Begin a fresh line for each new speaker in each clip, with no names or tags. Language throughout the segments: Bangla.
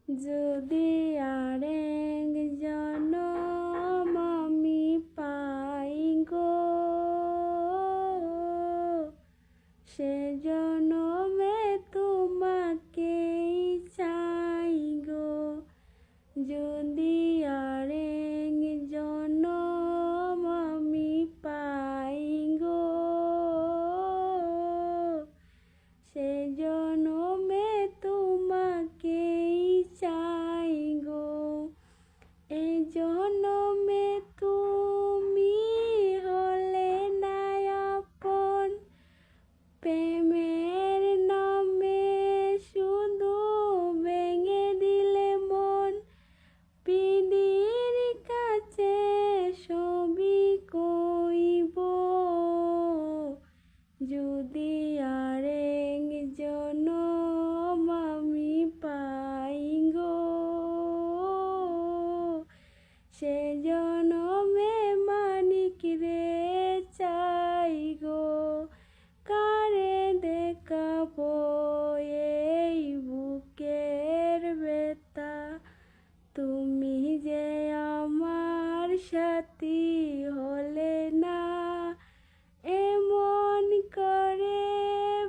যদি আরেক জনম আমি পাই গো, সে জনমে তোমাকেই চাই গো। যদি আরেক জনম আমি পাই গো, সে জনমে তোমাকেই চাই গো। এই জনমে তুমি হলে না আপন, প্রেমের নামে শুধু ভেঙে দিলে মন। পিদির কাছে সবই কইব, যদি আরেক জনম আমি পাই গো, সে জনমে মানিক রে চাই গো। কারে দেখাবো এই বুকের ব্যথা, তুমি যে আমার সাথী হলে না। এমন করে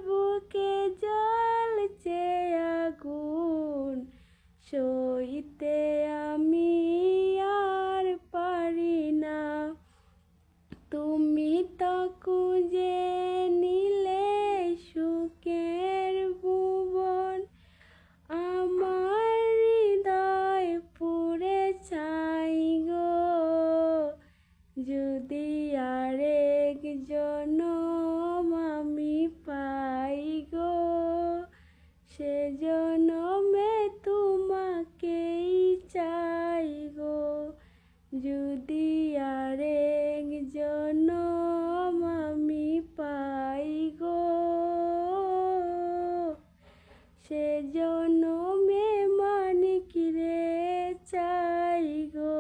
বুকে জ্বলছে আগুন, সইতে আমি আর পারি না। তুমি তো খুঁজে নিলে সুখের ভুবন, আমার হৃদয় পুড়ে ছাই গো। যদি আরেক জনম আমি পাই গো, সে জনমে তোমাকেই চাই গো। যদি আরেক জনম আমি পাই গো, সে জনমে মানিক রে চাই গো।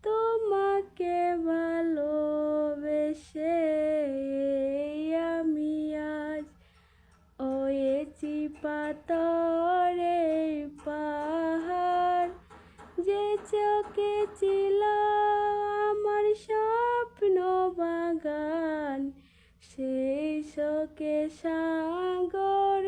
তোমাকে ভালোবেসে আমি আজ হয়েছি পাথরে পাহাড়। যে চোখে ছিল আমার স্বপ্ন বাগান, সেই চোখে সাগর